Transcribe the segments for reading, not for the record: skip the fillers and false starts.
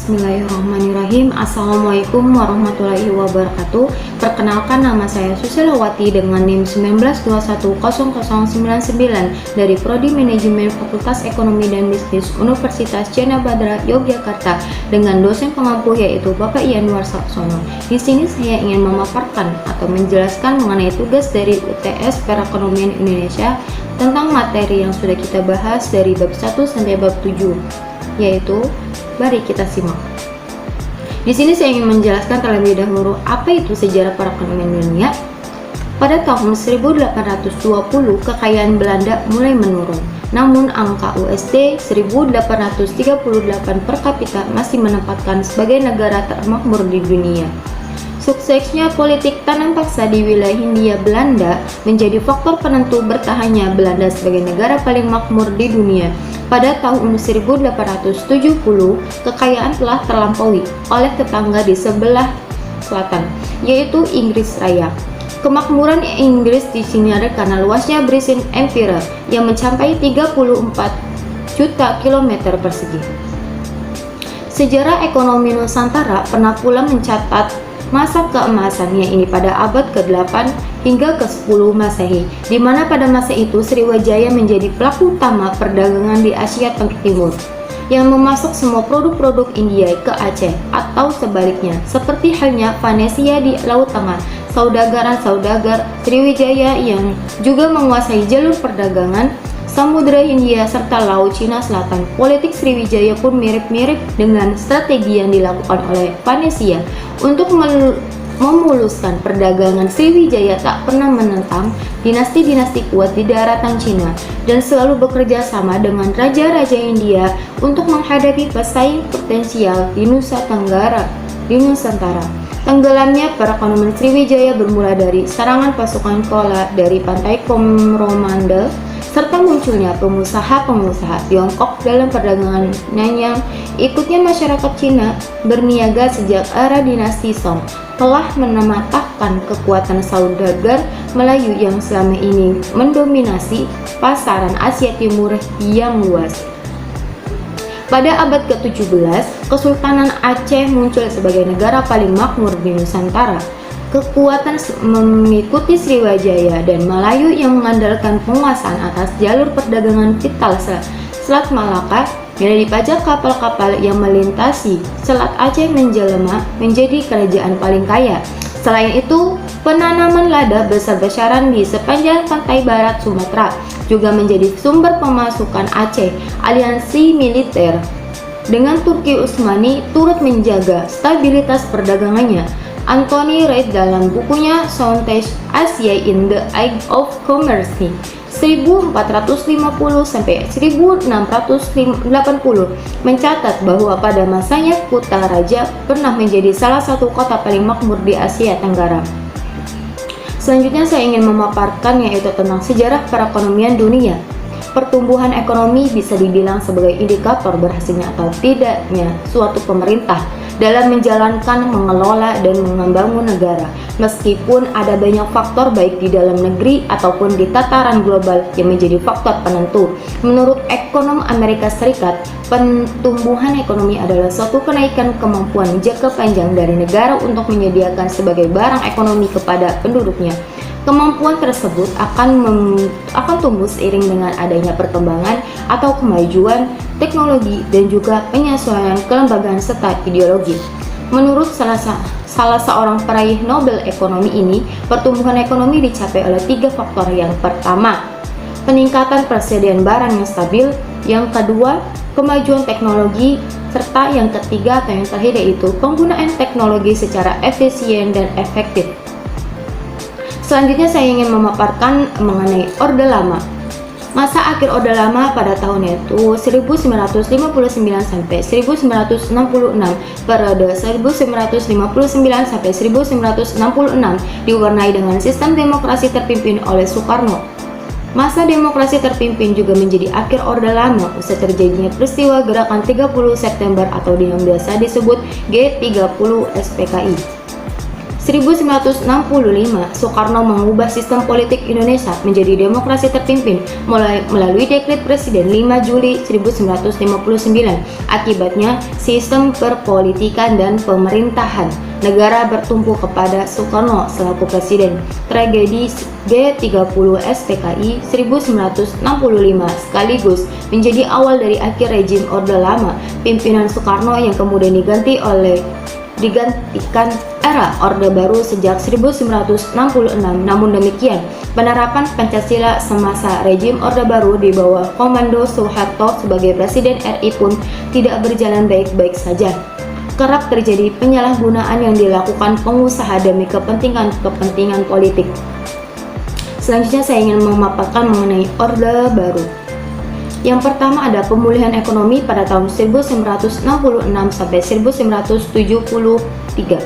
Bismillahirrahmanirrahim. Assalamualaikum warahmatullahi wabarakatuh. Perkenalkan, nama saya Susilawati dengan NIM 19210099 dari Prodi Manajemen Fakultas Ekonomi dan Bisnis Universitas Cendana Badra, Yogyakarta, dengan dosen pengampu yaitu Bapak Yanwar Saksono. Di sini saya ingin memaparkan atau menjelaskan mengenai tugas dari UTS Perekonomian Indonesia tentang materi yang sudah kita bahas dari bab 1 sampai bab 7, yaitu mari kita simak. Di sini saya ingin menjelaskan terlebih dahulu apa itu sejarah perekonomian dunia. Pada tahun 1820, kekayaan Belanda mulai menurun. Namun angka USD 1838 per kapita masih menempatkan sebagai negara termakmur di dunia. Suksesnya politik tanam paksa di wilayah Hindia Belanda menjadi faktor penentu bertahannya Belanda sebagai negara paling makmur di dunia. Pada tahun 1870, kekayaan telah terlampaui oleh tetangga di sebelah selatan, yaitu Inggris Raya. Kemakmuran Inggris disinyalir karena luasnya British Empire yang mencapai 34 juta kilometer persegi. Sejarah ekonomi Nusantara pernah pula mencatat masa keemasannya ini pada abad ke-8 hingga ke-10 Masehi, di mana pada masa itu Sriwijaya menjadi pelaku utama perdagangan di Asia Timur yang memasok semua produk-produk India ke Aceh atau sebaliknya, seperti halnya Venesia di Laut Tengah. Saudagar Sriwijaya yang juga menguasai jalur perdagangan Samudra Hindia serta Laut Cina Selatan. Politik Sriwijaya pun mirip-mirip dengan strategi yang dilakukan oleh Venesia. Untuk memuluskan perdagangan, Sriwijaya tak pernah menentang dinasti-dinasti kuat di daratan Cina dan selalu bekerja sama dengan raja-raja India untuk menghadapi pesaing potensial di Nusantara. Tenggelamnya perekonomian Sriwijaya bermula dari serangan pasukan Chola dari pantai Coromandel, serta munculnya pengusaha-pengusaha Tiongkok dalam perdagangan Nanyang. Ikutnya masyarakat Cina berniaga sejak era dinasti Song telah mematahkan kekuatan saudagar Melayu yang selama ini mendominasi pasaran Asia Timur yang luas. Pada abad ke-17, Kesultanan Aceh muncul sebagai negara paling makmur di Nusantara. Kekuatan mengikuti Sriwijaya dan Melayu yang mengandalkan penguasaan atas jalur perdagangan vital Selat Malaka yang dipajak kapal-kapal yang melintasi Selat Aceh menjelma menjadi kerajaan paling kaya. Selain itu, penanaman lada besar-besaran di sepanjang pantai barat Sumatera juga menjadi sumber pemasukan Aceh. Aliansi militer dengan Turki Utsmani turut menjaga stabilitas perdagangannya. Anthony Reid dalam bukunya Southeast Asia in the Age of Commerce 1450 sampai 1680 mencatat bahwa pada masanya Kuta Raja pernah menjadi salah satu kota paling makmur di Asia Tenggara. Selanjutnya saya ingin memaparkan yaitu tentang sejarah perekonomian dunia. Pertumbuhan ekonomi bisa dibilang sebagai indikator berhasilnya atau tidaknya suatu pemerintah dalam menjalankan, mengelola, dan membangun negara. Meskipun ada banyak faktor baik di dalam negeri ataupun di tataran global yang menjadi faktor penentu. Menurut ekonom Amerika Serikat, pertumbuhan ekonomi adalah suatu kenaikan kemampuan jangka panjang dari negara untuk menyediakan sebagai barang ekonomi kepada penduduknya. Kemampuan tersebut akan tumbuh seiring dengan adanya perkembangan atau kemajuan teknologi dan juga penyesuaian kelembagaan serta ideologi. Menurut salah seorang peraih Nobel ekonomi ini, pertumbuhan ekonomi dicapai oleh 3 faktor. Yang pertama, peningkatan persediaan barang yang stabil. Yang kedua, kemajuan teknologi. Serta yang ketiga atau yang terakhir yaitu penggunaan teknologi secara efisien dan efektif. Selanjutnya saya ingin memaparkan mengenai Orde Lama. Masa akhir Orde Lama pada tahun yaitu 1959 sampai 1966. Periode 1959 sampai 1966 diwarnai dengan sistem demokrasi terpimpin oleh Soekarno. Masa demokrasi terpimpin juga menjadi akhir Orde Lama usai terjadinya peristiwa gerakan 30 September atau yang biasa disebut G30 SPKI. 1965, Soekarno mengubah sistem politik Indonesia menjadi demokrasi terpimpin melalui Dekret Presiden 5 Juli 1959. Akibatnya, sistem perpolitikan dan pemerintahan negara bertumpu kepada Soekarno selaku presiden. Tragedi G30 SPKI 1965 sekaligus menjadi awal dari akhir rejim Orde Lama pimpinan Soekarno yang kemudian digantikan era Orde Baru sejak 1966. Namun demikian, penerapan Pancasila semasa rejim Orde Baru di bawah Komando Soeharto sebagai Presiden RI pun tidak berjalan baik-baik saja. Kerap terjadi penyalahgunaan yang dilakukan pengusaha demi kepentingan politik. Selanjutnya saya ingin memaparkan mengenai Orde Baru. Yang pertama ada pemulihan ekonomi pada tahun 1966 sampai 1973.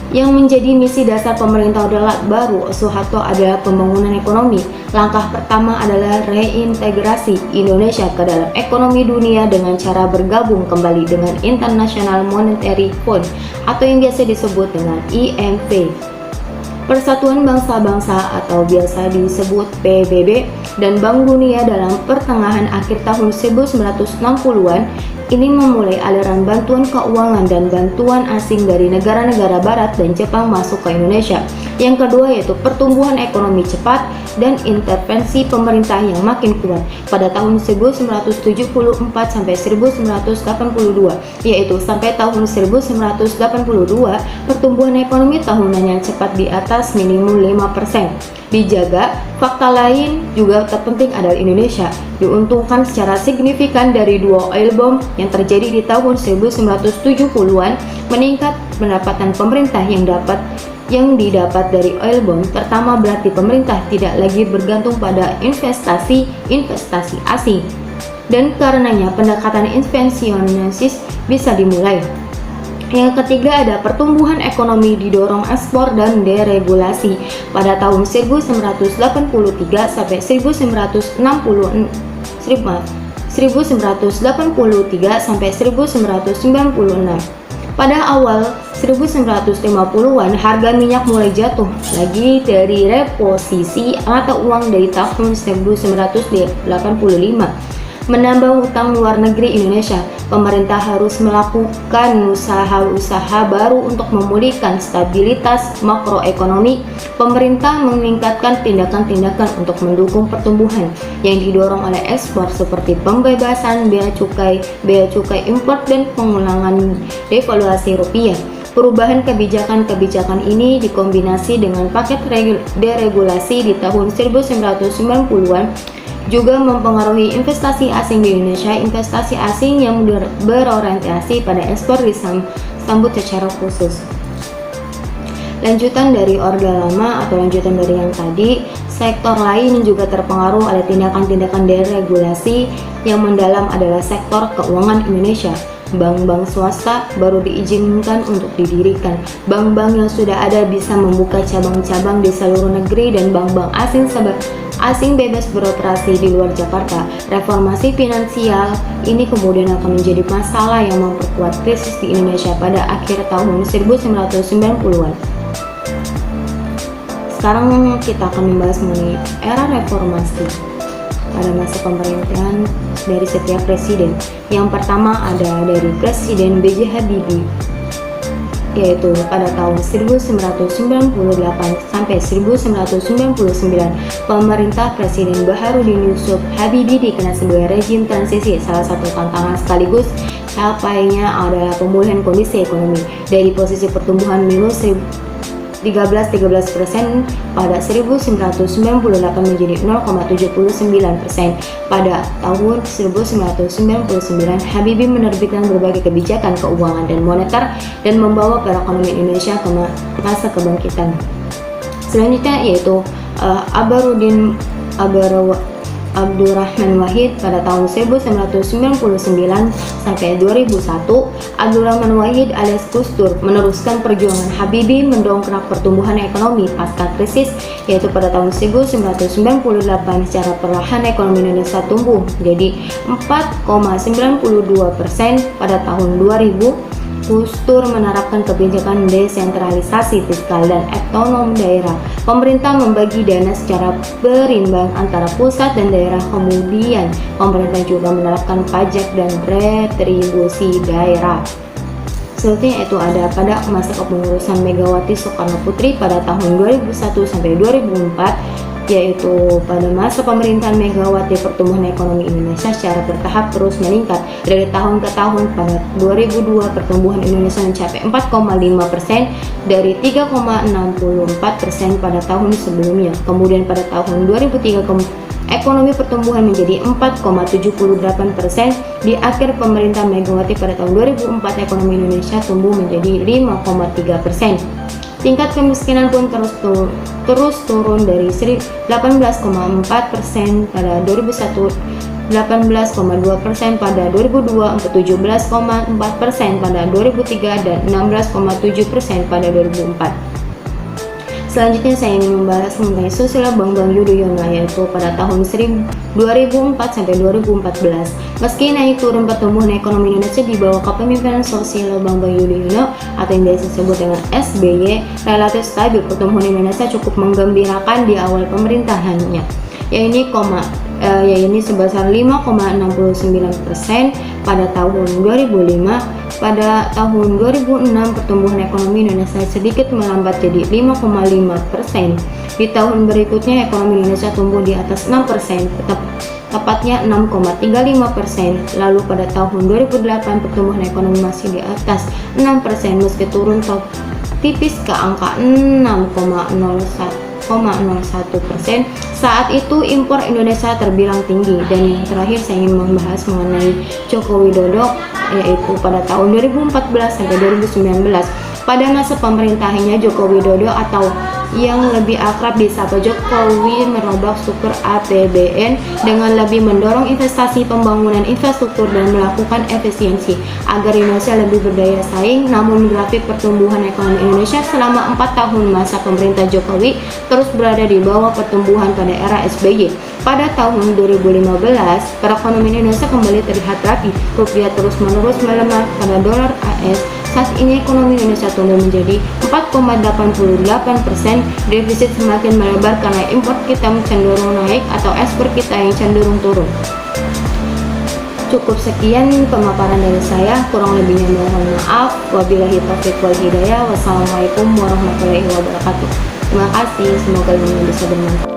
Yang menjadi misi dasar pemerintah Orde Baru Soeharto adalah pembangunan ekonomi. Langkah pertama adalah reintegrasi Indonesia ke dalam ekonomi dunia dengan cara bergabung kembali dengan International Monetary Fund atau yang biasa disebut dengan IMF. Persatuan Bangsa-Bangsa atau biasa disebut PBB dan Bank Dunia dalam pertengahan akhir tahun 1960-an ini memulai aliran bantuan keuangan dan bantuan asing dari negara-negara barat dan Jepang masuk ke Indonesia. Yang kedua yaitu pertumbuhan ekonomi cepat dan intervensi pemerintah yang makin kuat pada tahun 1974 sampai 1982, yaitu sampai tahun 1982 pertumbuhan ekonomi tahunan yang cepat di atas minimum 5%. Dijaga, fakta lain juga terpenting adalah Indonesia diuntungkan secara signifikan dari dua oil bomb yang terjadi di tahun 1970-an. Meningkat pendapatan pemerintah yang didapat dari oil bomb pertama berarti pemerintah tidak lagi bergantung pada investasi asing dan karenanya pendekatan intervensionis bisa dimulai. Yang ketiga ada pertumbuhan ekonomi didorong ekspor dan deregulasi pada tahun 1983 sampai 1983 sampai 1996. Pada awal 1950-an harga minyak mulai jatuh lagi dari reposisi mata uang dari tahun 1985. Menambah hutang luar negeri Indonesia, pemerintah harus melakukan usaha-usaha baru untuk memulihkan stabilitas makroekonomi. Pemerintah meningkatkan tindakan-tindakan untuk mendukung pertumbuhan yang didorong oleh ekspor seperti pembebasan bea cukai impor dan pengulangan devaluasi rupiah. Perubahan kebijakan ini dikombinasi dengan paket deregulasi di tahun 1990-an juga mempengaruhi investasi asing di Indonesia. Investasi asing yang berorientasi pada ekspor disambut secara khusus. Lanjutan dari Orde Lama atau lanjutan dari yang tadi, sektor lain yang juga terpengaruh oleh tindakan-tindakan deregulasi yang mendalam adalah sektor keuangan Indonesia. Bank-bank swasta baru diizinkan untuk didirikan. Bank-bank yang sudah ada bisa membuka cabang-cabang di seluruh negeri dan bank-bank asing bebas beroperasi di luar Jakarta. Reformasi finansial ini kemudian akan menjadi masalah yang memperkuat krisis di Indonesia pada akhir tahun 1990-an. Sekarang kita akan membahas mengenai era reformasi pada masa pemerintahan dari setiap presiden. Yang pertama ada dari Presiden B.J. Habibie, yaitu pada tahun 1998 sampai 1999. Pemerintah Presiden Baharudin Yusuf Habibie dikenal sebagai rejim transisi. Salah satu tantangan sekaligus capainya adalah pemulihan kondisi ekonomi dari posisi pertumbuhan minus 13% pada 1998 menjadi 0,79% pada tahun 1999. Habibie menerbitkan berbagai kebijakan keuangan dan moneter dan membawa perekonomian Indonesia ke masa kebangkitan. Selanjutnya yaitu Abdurrahman Wahid pada tahun 1999 sampai 2001. Abdurrahman Wahid alias Gus Dur meneruskan perjuangan Habibie mendongkrak pertumbuhan ekonomi pasca krisis, yaitu pada tahun 1998 secara perlahan ekonomi Indonesia tumbuh menjadi 4,92% pada tahun 2000 Gustur menerapkan kebijakan desentralisasi fiskal dan otonom daerah. Pemerintah membagi dana secara berimbang antara pusat dan daerah. Kemudian, pemerintah juga menerapkan pajak dan retribusi daerah. Selanjutnya itu ada pada masa kepengurusan Megawati Soekarno Putri pada tahun 2001 sampai 2004, yaitu pada masa pemerintahan Megawati pertumbuhan ekonomi Indonesia secara bertahap terus meningkat dari tahun ke tahun. Pada 2002 pertumbuhan Indonesia mencapai 4,5% dari 3,64% pada tahun sebelumnya. Kemudian pada tahun 2003 ekonomi pertumbuhan menjadi 4,78%. Di akhir pemerintahan Megawati pada tahun 2004 ekonomi Indonesia tumbuh menjadi 5,3%. Tingkat kemiskinan pun terus turun dari 18,4% pada 2001, 18,2% pada 2002, 17,4% pada 2003, dan 16,7% pada 2004. Selanjutnya saya ingin membahas mengenai Susilo Bambang Yudhoyono, yaitu pada tahun 2004 sampai 2014. Meski naik turun pertumbuhan ekonomi Indonesia di bawah kepemimpinan Susilo Bambang Yudhoyono atau yang biasa disebut dengan SBY, relatif stabil. Pertumbuhan Indonesia cukup menggembirakan di awal pemerintahannya, yaitu sebesar 5,69% pada tahun 2005. Pada tahun 2006 pertumbuhan ekonomi Indonesia sedikit melambat jadi 5,5%. Di tahun berikutnya ekonomi Indonesia tumbuh di atas 6%, tepatnya 6,35%. Lalu pada tahun 2008 pertumbuhan ekonomi masih di atas 6% meski turun tipis ke angka 6,01%. Saat itu impor Indonesia terbilang tinggi. Dan yang terakhir saya ingin membahas mengenai Joko Widodo, yaitu pada tahun 2014 sampai 2019. Pada masa pemerintahannya Joko Widodo atau yang lebih akrab disapa Jokowi merombak struktur APBN dengan lebih mendorong investasi pembangunan infrastruktur dan melakukan efisiensi agar Indonesia lebih berdaya saing. Namun grafik pertumbuhan ekonomi Indonesia selama 4 tahun masa pemerintah Jokowi terus berada di bawah pertumbuhan pada era SBY. Pada tahun 2015, perekonomian Indonesia kembali terlihat rapi. Rupiah terus-menerus melemah pada dolar AS. Saat ini ekonomi Indonesia tumbuh menjadi 4,88%. Defisit semakin melebar karena impor kita cenderung naik atau ekspor kita yang cenderung turun. Cukup sekian pemaparan dari saya, kurang lebihnya mohon maaf. Wabillahi taufiq wal hidayah. Wassalamualaikum warahmatullahi wabarakatuh. Terima kasih, semoga ilmu bisa bermanfaat.